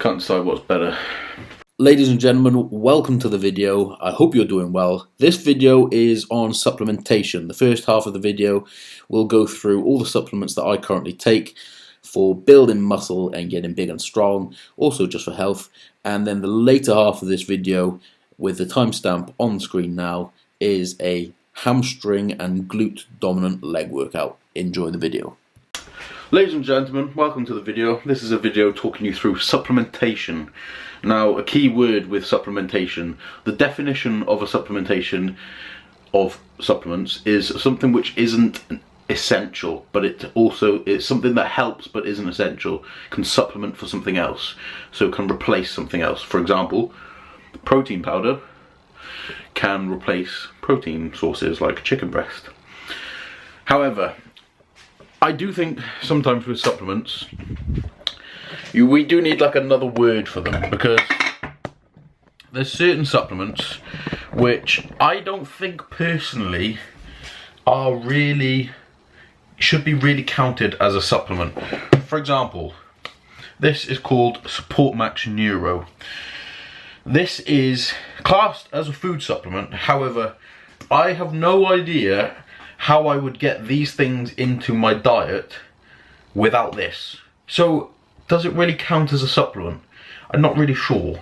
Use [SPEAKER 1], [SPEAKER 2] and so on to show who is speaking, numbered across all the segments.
[SPEAKER 1] Can't decide what's better.
[SPEAKER 2] Ladies and gentlemen, welcome to the video. I hope you're doing well. This video is on supplementation. The first half of the video will go through all the supplements that I currently take for building muscle and getting big and strong, also just for health. And then the later half of this video, with the timestamp on the screen now, is a hamstring and glute dominant leg workout. Enjoy the video.
[SPEAKER 1] Ladies and gentlemen, welcome to the video. This is a video talking you through supplementation. Now, a key word with supplementation, the definition of a supplementation of supplements is something which isn't essential, but it's something that helps but isn't essential, can supplement for something else, so can replace something else. For example, protein powder can replace protein sources like chicken breast. However, I do think sometimes with supplements, we do need like another word for them, because there's certain supplements which I don't think personally should be really counted as a supplement. For example, this is called Support Max Neuro. This is classed as a food supplement. However, I have no idea how I would get these things into my diet without this. So, does it really count as a supplement? I'm not really sure.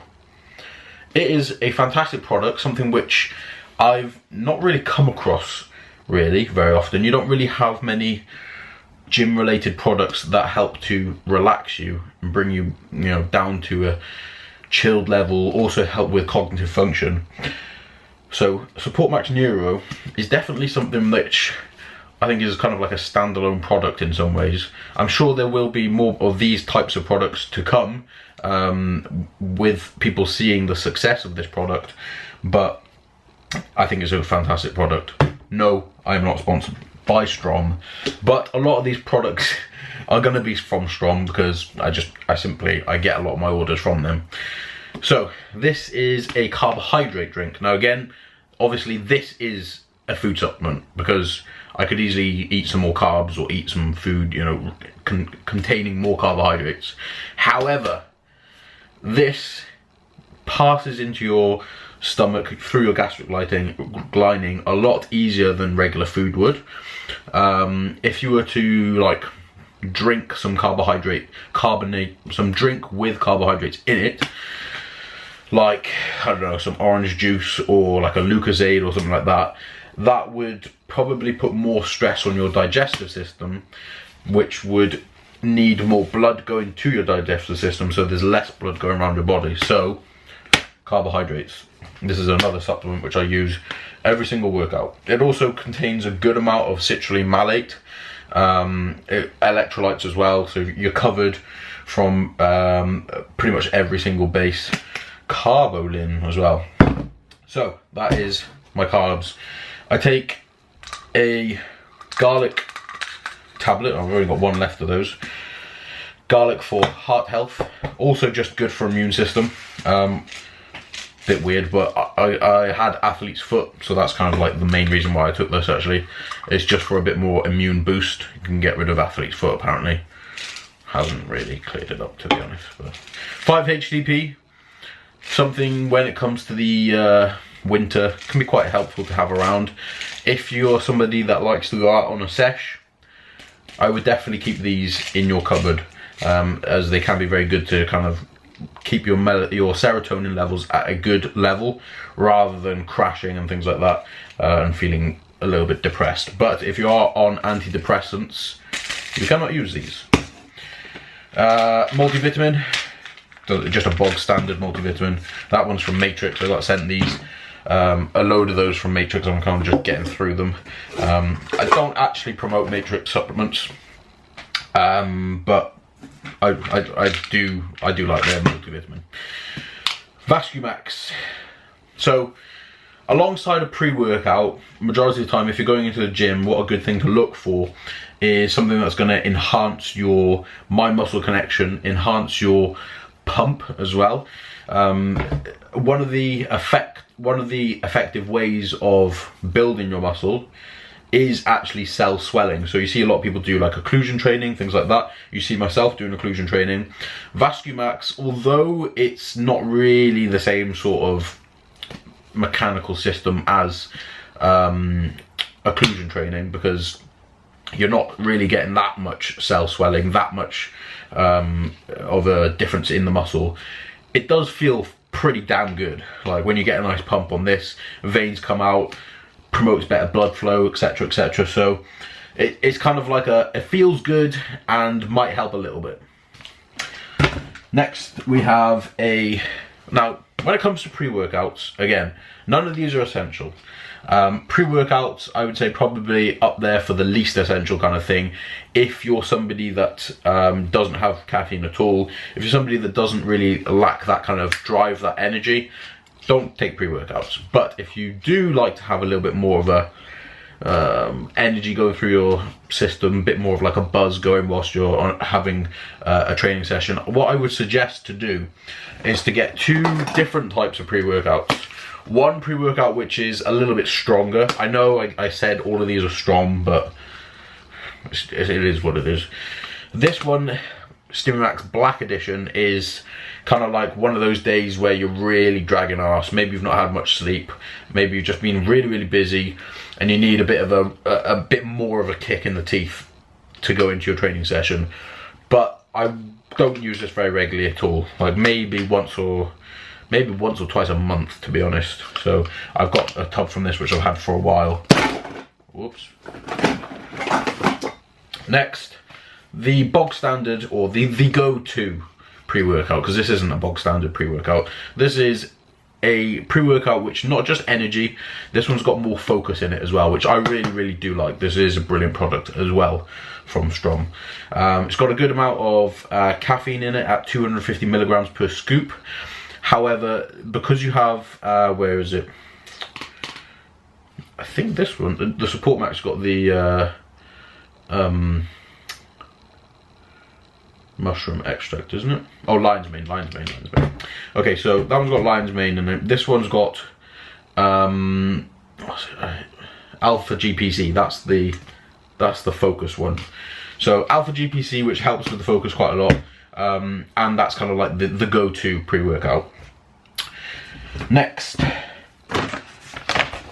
[SPEAKER 1] It is a fantastic product, something which I've not really come across really very often. You don't really have many gym related products that help to relax you and bring you, down to a chilled level, also help with cognitive function. So Support Max Neuro is definitely something which I think is kind of like a standalone product in some ways. I'm sure there will be more of these types of products to come, with people seeing the success of this product, but I think it's a fantastic product. No, I'm not sponsored by Strom, but a lot of these products are going to be from Strom because I get a lot of my orders from them. So this is a carbohydrate drink. Now again, obviously this is a food supplement because I could easily eat some more carbs or eat some food, containing more carbohydrates. However, this passes into your stomach through your gastric lining a lot easier than regular food would. If you were to drink some some drink with carbohydrates in it, like, I don't know, some orange juice or like a Lucozade or something like that, that would probably put more stress on your digestive system, which would need more blood going to your digestive system, so there's less blood going around your body. So, carbohydrates. This is another supplement which I use every single workout. It also contains a good amount of citrulline malate, electrolytes as well, so you're covered from pretty much every single base. Carbolin as well. So that is my carbs. I take a garlic tablet. I've only got one left of those. Garlic for heart health, also just good for immune system. Bit weird, but I had athlete's foot, so that's kind of like the main reason why I took this. Actually, it's just for a bit more immune boost. You can get rid of athlete's foot apparently. Hasn't really cleared it up, to be honest. But 5-HTP, something when it comes to the winter, can be quite helpful to have around. If you're somebody that likes to go out on a sesh, I would definitely keep these in your cupboard, as they can be very good to kind of keep your serotonin levels at a good level rather than crashing and things like that, and feeling a little bit depressed. But if you are on antidepressants, you cannot use these. Multivitamin, just a bog standard multivitamin. That one's from Matrix. I got sent these, a load of those from Matrix. I'm kind of just getting through them. I don't actually promote Matrix supplements, but I do like their multivitamin. Vascumax. So alongside a pre-workout, majority of the time if you're going into the gym, what a good thing to look for is something that's going to enhance your mind-muscle connection, enhance your pump as well. One of the effective ways of building your muscle is actually cell swelling. So you see a lot of people do like occlusion training, things like that. You see myself doing occlusion training. VascuMax, although it's not really the same sort of mechanical system as occlusion training, because you're not really getting that much cell swelling, that much of a difference in the muscle, it does feel pretty damn good. Like when you get a nice pump on this, veins come out, promotes better blood flow, etc, etc. So it's kind of like it feels good and might help a little bit. Next we have now when it comes to pre-workouts, again, none of these are essential. Pre-workouts, I would say probably up there for the least essential kind of thing. If you're somebody that doesn't have caffeine at all, if you're somebody that doesn't really lack that kind of drive, that energy, don't take pre-workouts. But if you do like to have a little bit more of a energy going through your system, a bit more of like a buzz going whilst you're having a training session, what I would suggest to do is to get 2 different types of pre-workouts. One pre-workout which is a little bit stronger. I know I said all of these are strong, but it is what it is. This one, StimuMax Black Edition, is kind of like one of those days where you're really dragging arse. Maybe you've not had much sleep, maybe you've just been really busy and you need a bit of a bit more of a kick in the teeth to go into your training session. But I don't use this very regularly at all, like maybe once or twice a month, to be honest. So I've got a tub from this which I've had for a while. Whoops. Next, the bog standard, or the go-to pre-workout, because this isn't a bog standard pre-workout. This is a pre-workout which not just energy, this one's got more focus in it as well, which I really do like. This is a brilliant product as well from Strom. It's got a good amount of caffeine in it at 250 milligrams per scoop. However, because you have, where is it? I think this one, the Support Max got the mushroom extract, isn't it? Oh, lion's mane. Okay, so that one's got lion's mane in it. This one's got what's it? Alpha GPC. That's the focus one. So Alpha GPC, which helps with the focus quite a lot. And that's kind of like the go-to pre-workout. Next,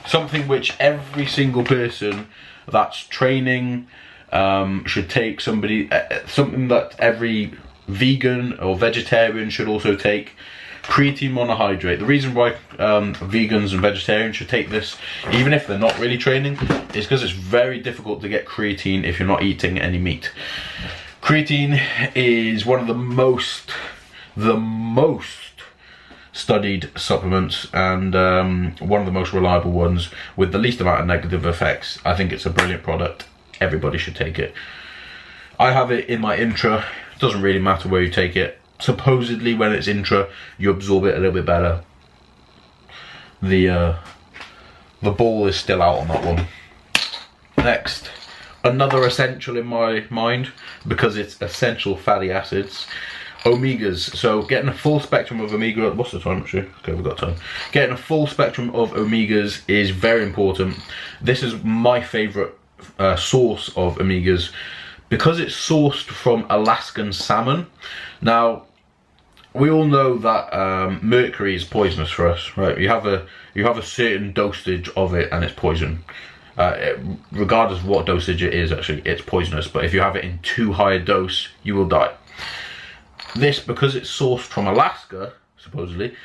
[SPEAKER 1] something which every single person that's training should take, something that every vegan or vegetarian should also take: creatine monohydrate. The reason why vegans and vegetarians should take this, even if they're not really training, is because it's very difficult to get creatine if you're not eating any meat. Creatine is one of the most studied supplements, and one of the most reliable ones with the least amount of negative effects. I think it's a brilliant product. Everybody should take it. I have it in my intra. It doesn't really matter where you take it. Supposedly when it's intra, you absorb it a little bit better. The ball is still out on that one. Next, another essential in my mind, because it's essential fatty acids, omegas. So getting a full spectrum of omega, what's the time actually? Okay, we've got time. Getting a full spectrum of omegas is very important. This is my favourite source of omegas, because it's sourced from Alaskan salmon. Now, we all know that mercury is poisonous for us, right? You have a certain dosage of it and it's poison. Regardless of what dosage it is, actually, it's poisonous. But if you have it in too high a dose, you will die. This, because it's sourced from Alaska, supposedly,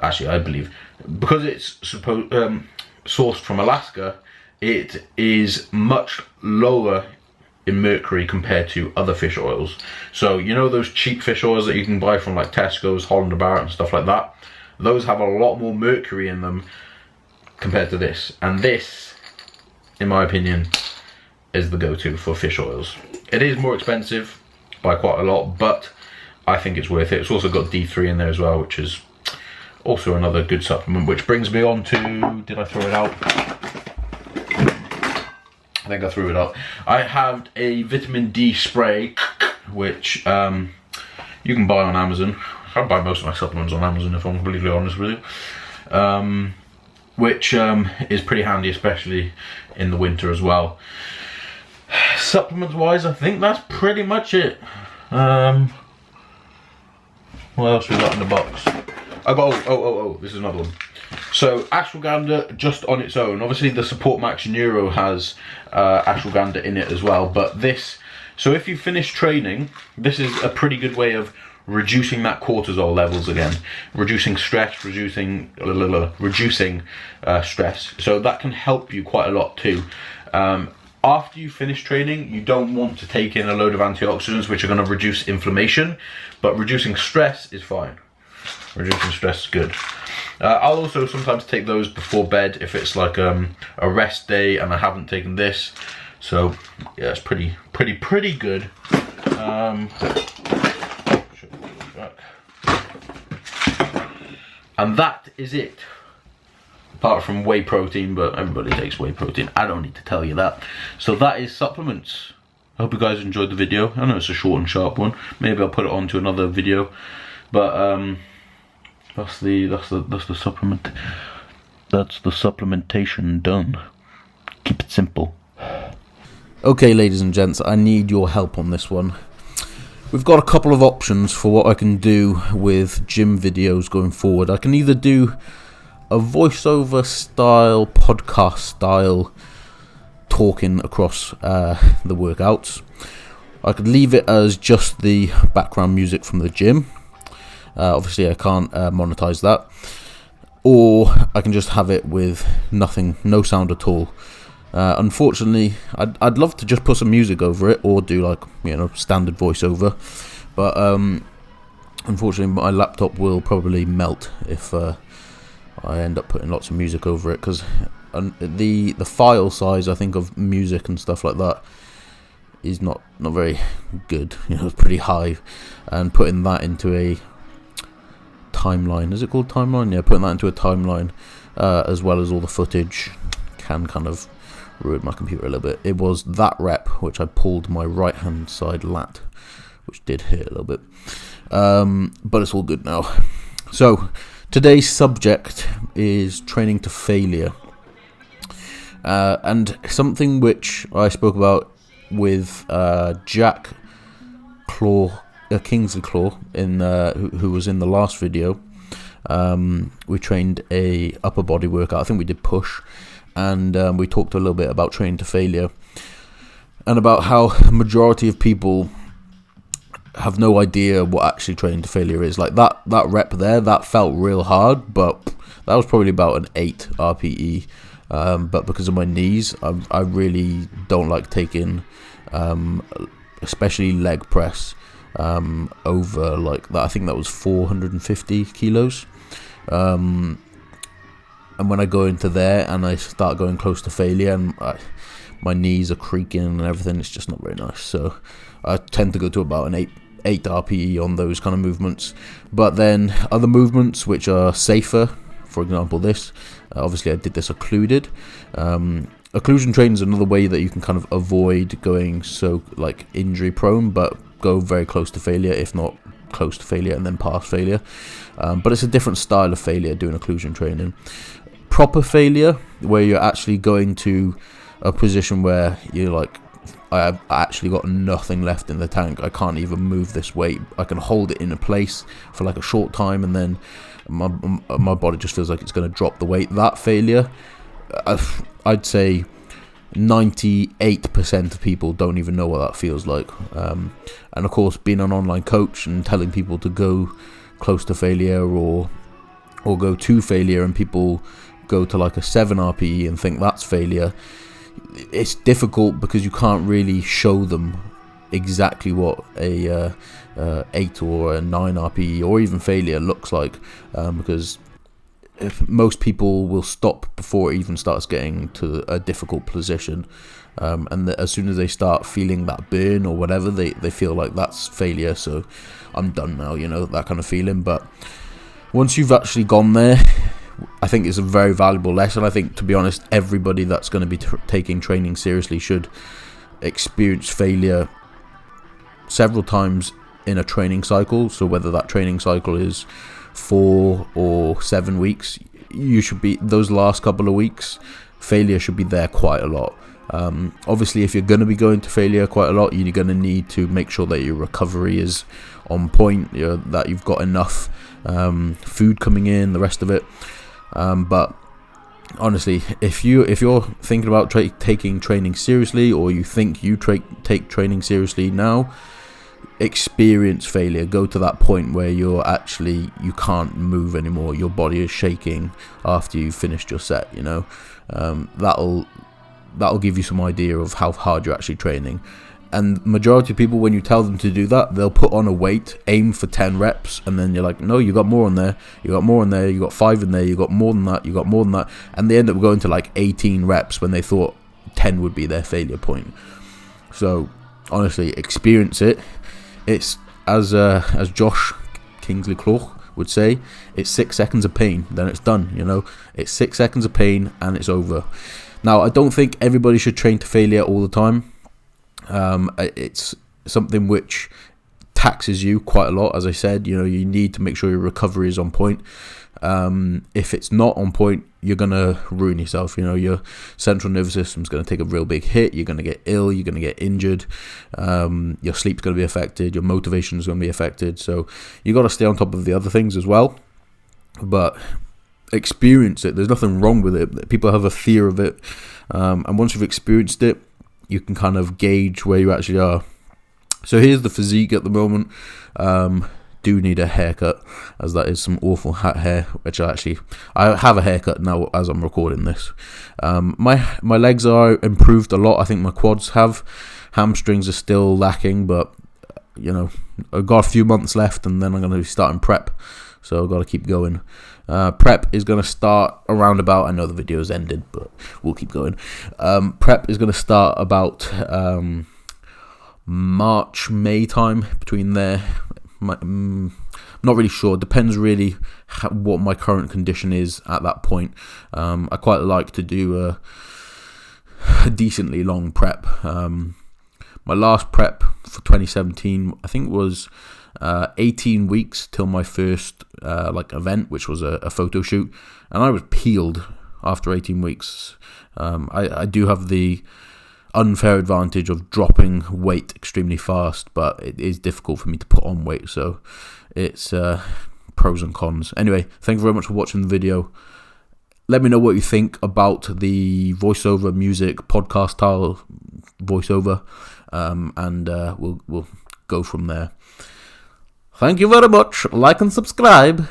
[SPEAKER 1] actually I believe, because it's sourced from Alaska, it is much lower in mercury compared to other fish oils. So you know those cheap fish oils that you can buy from like Tesco's, Holland & Barrett and stuff like that? Those have a lot more mercury in them compared to this. And this, in my opinion, is the go-to for fish oils. It is more expensive by quite a lot, but I think it's worth it. It's also got D3 in there as well, which is also another good supplement, which brings me on to, did I throw it out? I think I threw it out. I have a vitamin D spray, which you can buy on Amazon. I buy most of my supplements on Amazon, if I'm completely honest with you. which is pretty handy, especially in the winter as well. Supplements wise, I think that's pretty much it. What else we got in the box? I got, oh, this is another one. So ashwagandha just on its own. Obviously the Support Max Neuro has ashwagandha in it as well, but this, so if you finish training, this is a pretty good way of reducing that cortisol levels again, reducing stress, reducing stress. So that can help you quite a lot too. After you finish training, you don't want to take in a load of antioxidants which are going to reduce inflammation, but reducing stress is fine. Reducing stress is good. I'll also sometimes take those before bed if it's like a rest day and I haven't taken this. So yeah, it's pretty good. And that is it. Apart from whey protein, but everybody takes whey protein. I don't need to tell you that. So that is supplements. I hope you guys enjoyed the video. I know it's a short and sharp one. Maybe I'll put it onto another video. But that's the supplement. That's the supplementation done. Keep it simple.
[SPEAKER 2] Okay, ladies and gents, I need your help on this one. We've got a couple of options for what I can do with gym videos going forward. I can either do a voiceover style, podcast style, talking across the workouts. I could leave it as just the background music from the gym. Obviously I can't monetize that. Or I can just have it with nothing, no sound at all. Unfortunately, I'd love to just put some music over it, or do like, you know, standard voiceover, but unfortunately my laptop will probably melt if I end up putting lots of music over it, because the file size, I think, of music and stuff like that is not very good. You know, it's pretty high, and putting that into a timeline, is it called timeline? Yeah, putting that into a timeline as well as all the footage can kind of ruin my computer a little bit. It was that rep which I pulled my right hand side lat, which did hurt a little bit, but it's all good now. So today's subject is training to failure, and something which I spoke about with Jack Kingsley Claw in who was in the last video. We trained a upper body workout. I think we did push, and we talked a little bit about training to failure, and about how a majority of people have no idea what actually training to failure is. Like that rep there, that felt real hard, but that was probably about an 8 RPE. But because of my knees, I really don't like taking, especially leg press, over like that. I think that was 450 kilos. And when I go into there and I start going close to failure, and my knees are creaking and everything, it's just not very nice. So I tend to go to about an 8 RPE on those kind of movements. But then other movements which are safer, for example this, obviously I did this occluded. Occlusion training is another way that you can kind of avoid going so like injury prone, but go very close to failure, if not close to failure and then past failure. But it's a different style of failure doing occlusion training. Proper failure, where you're actually going to a position where you're like, I've actually got nothing left in the tank, I can't even move this weight, I can hold it in a place for like a short time, and then my body just feels like it's going to drop the weight. That failure, I'd say 98% of people don't even know what that feels like. And of course, being an online coach and telling people to go close to failure or go to failure, and people go to like a 7 RPE and think that's failure, it's difficult because you can't really show them exactly what a 8 or a 9 RPE or even failure looks like, because if most people will stop before it even starts getting to a difficult position, and as soon as they start feeling that burn or whatever, they feel like that's failure, so I'm done now, you know, that kind of feeling. But once you've actually gone there, I think it's a very valuable lesson. I think, to be honest, everybody that's going to be taking training seriously should experience failure several times in a training cycle. So whether that training cycle is 4 or 7 weeks, you should be, those last couple of weeks, failure should be there quite a lot. Obviously, if you're going to be going to failure quite a lot, you're going to need to make sure that your recovery is on point, that you've got enough food coming in, the rest of it. But honestly, if you're thinking about taking training seriously, or you think you take training seriously now, experience failure. Go to that point where you can't move anymore. Your body is shaking after you've finished your set. That'll give you some idea of how hard you're actually training. And majority of people, when you tell them to do that, they'll put on a weight, aim for 10 reps, and then you're like, no, you got more in there, you got more in there, you got 5 in there, you got more than that, you got more than that, and they end up going to like 18 reps when they thought 10 would be their failure point. So honestly, experience it. It's as Josh Kingsley Clough would say, it's 6 seconds of pain, then it's done. It's 6 seconds of pain and it's over. Now, I don't think everybody should train to failure all the time. It's something which taxes you quite a lot. As I said, you need to make sure your recovery is on point. If it's not on point, you're gonna ruin yourself. Your central nervous system's gonna take a real big hit. You're gonna get ill. You're gonna get injured. Your sleep's gonna be affected. Your motivation is gonna be affected. So you got to stay on top of the other things as well. But experience it. There's nothing wrong with it. People have a fear of it, and once you've experienced it, you can kind of gauge where you actually are. So here's the physique at the moment. Do need a haircut, as that is some awful hat hair, which I have a haircut now as I'm recording this. My legs are improved a lot. I think my quads have. Hamstrings are still lacking, but I've got a few months left, and then I'm going to be starting prep, so I've got to keep going. Prep is going to start around about, I know the video's ended, but we'll keep going. Prep is going to start about March, May time, between there. I'm not really sure. Depends really what my current condition is at that point. I quite like to do a decently long prep. My last prep for 2017, I think, was 18 weeks till my first event, which was a photo shoot, and I was peeled after 18 weeks. I do have the unfair advantage of dropping weight extremely fast, but it is difficult for me to put on weight, so it's pros and cons. Anyway, thank you very much for watching the video. Let me know what you think about the voiceover music, podcast style voiceover, and we'll go from there. Thank you very much. Like and subscribe.